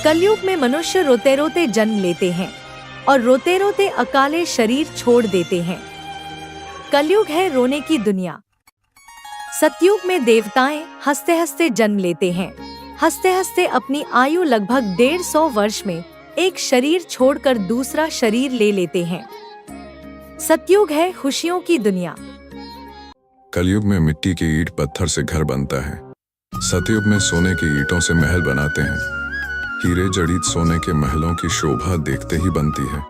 कलयुग में मनुष्य रोते रोते जन्म लेते हैं और रोते रोते अकाले शरीर छोड़ देते हैं। कलयुग है रोने की दुनिया। सतयुग में देवताएं हंसते हंसते जन्म लेते हैं। हंसते हंसते अपनी आयु लगभग 150 वर्ष में एक शरीर छोड़कर दूसरा शरीर ले लेते हैं। सतयुग है खुशियों की दुनिया। कलयुग में मिट्टी की ईंट पत्थर से घर बनता है। सतयुग में सोने की ईंटों से महल बनाते हैं। हीरे जड़ित सोने के महलों की शोभा देखते ही बनती है।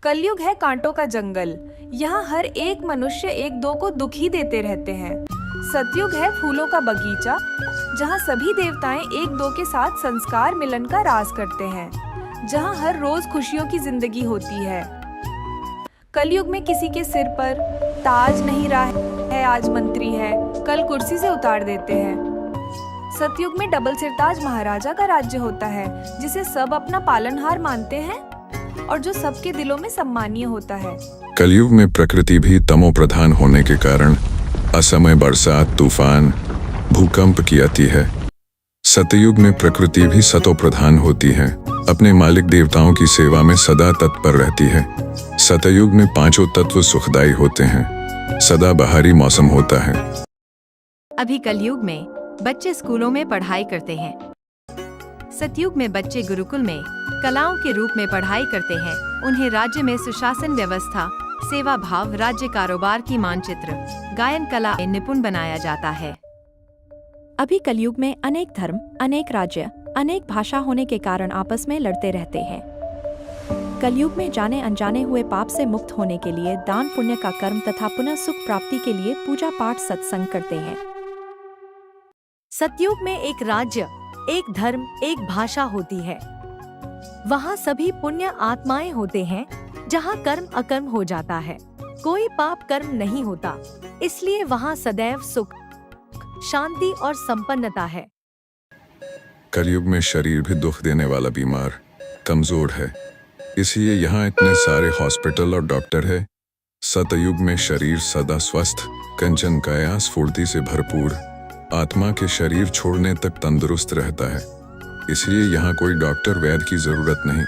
कलयुग है कांटों का जंगल। यहाँ हर एक मनुष्य एक दो को दुखी देते रहते हैं। सतयुग है फूलों का बगीचा, जहाँ सभी देवताएं एक दो के साथ संस्कार मिलन का राज करते हैं, जहाँ हर रोज खुशियों की जिंदगी होती है। कलयुग में किसी के सिर पर ताज नहीं रहा है, आज मंत्री है, कल कुर्सी से उतार देते हैं। सतयुग में डबल सिरताज महाराजा का राज्य होता है, जिसे सब अपना पालनहार मानते हैं और जो सबके दिलों में सम्मानीय होता है। कलयुग में प्रकृति भी तमो प्रधान होने के कारण असमय बरसात, तूफान, भूकंप की आती है। सतयुग में प्रकृति भी सतो प्रधान होती है, अपने मालिक देवताओं की सेवा में सदा तत्पर रहती है। सतयुग में पांचों तत्व सुखदायी होते हैं, सदा बहारी मौसम होता है। अभी कलयुग में बच्चे स्कूलों में पढ़ाई करते हैं। सतयुग में बच्चे गुरुकुल में कलाओं के रूप में पढ़ाई करते हैं। उन्हें राज्य में सुशासन व्यवस्था, सेवा भाव, राज्य कारोबार की मानचित्र, गायन कला में निपुण बनाया जाता है। अभी कलयुग में अनेक धर्म, अनेक राज्य, अनेक भाषा होने के कारण आपस में लड़ते रहते हैं। कलयुग में जाने अनजाने हुए पाप से मुक्त होने के लिए दान पुण्य का कर्म तथा पुनः सुख प्राप्ति के लिए पूजा पाठ सत्संग करते हैं। सतयुग में एक राज्य, एक धर्म, एक भाषा होती है। वहाँ सभी पुण्य आत्माएं होते हैं, जहाँ कर्म अकर्म हो जाता है, कोई पाप कर्म नहीं होता, इसलिए वहाँ सदैव सुख, शांति और संपन्नता है। कलयुग में शरीर भी दुख देने वाला बीमार, कमजोर है, इसलिए यहाँ इतने सारे हॉस्पिटल और डॉक्टर है। सतयुग में शरीर सदा स्वस्थ, कंचन काया, स्फूर्ति से भरपूर, आत्मा के शरीर छोड़ने तक तंदुरुस्त रहता है, इसलिए यहाँ कोई डॉक्टर वैद्य की जरूरत नहीं।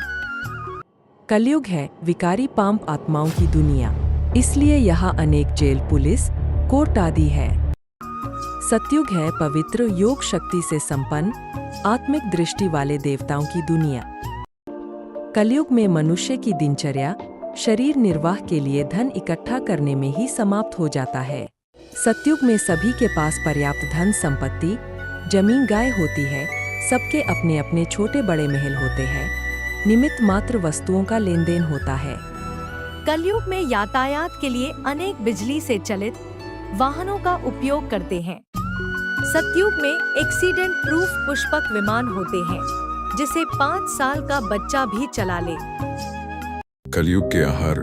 कलयुग है विकारी पाप आत्माओं की दुनिया, इसलिए यहाँ अनेक जेल, पुलिस, कोर्ट आदि है। सतयुग है पवित्र, योग शक्ति से संपन्न, आत्मिक दृष्टि वाले देवताओं की दुनिया। कलयुग में मनुष्य की दिनचर्या शरीर निर्वाह के लिए धन इकट्ठा करने में ही समाप्त हो जाता है। सतयुग में सभी के पास पर्याप्त धन संपत्ति, जमीन गाय होती है, सबके अपने अपने छोटे बड़े महल होते हैं, निमित्त मात्र वस्तुओं का लेन देन होता है। कलयुग में यातायात के लिए अनेक बिजली से चलित वाहनों का उपयोग करते हैं। सतयुग में एक्सीडेंट प्रूफ पुष्पक विमान होते हैं, जिसे 5 साल का बच्चा भी चला ले। कलयुग के आहार,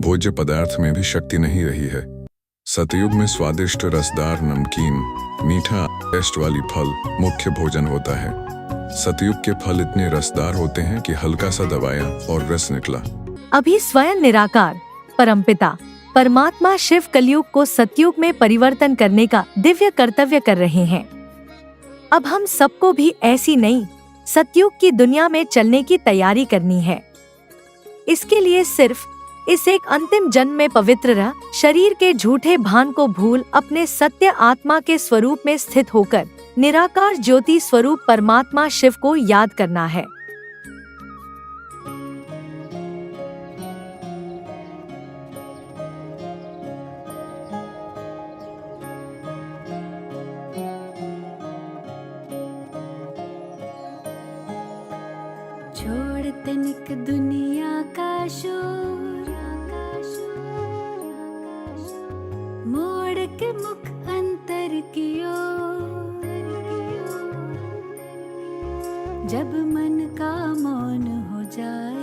भोज्य पदार्थ में भी शक्ति नहीं रही है। सतयुग में स्वादिष्ट, रसदार, नमकीन, मीठा, टेस्ट वाली फल मुख्य भोजन होता है। सतयुग के फल इतने रसदार होते हैं कि हल्का सा दबाया और रस निकला। अभी स्वयं निराकार परमपिता परमात्मा शिव कलयुग को सतयुग में परिवर्तन करने का दिव्य कर्तव्य कर रहे हैं। अब हम सबको भी ऐसी नई सतयुग की दुनिया में चलने की तैयारी करनी है। इसके लिए सिर्फ इस एक अंतिम जन्म में पवित्र रह, शरीर के झूठे भान को भूल, अपने सत्य आत्मा के स्वरूप में स्थित होकर निराकार ज्योति स्वरूप परमात्मा शिव को याद करना है। छोड़ तनिक दुनिया का शोर, मोड़ के मुख अंतर की ओर, जब मन का मौन हो जाए,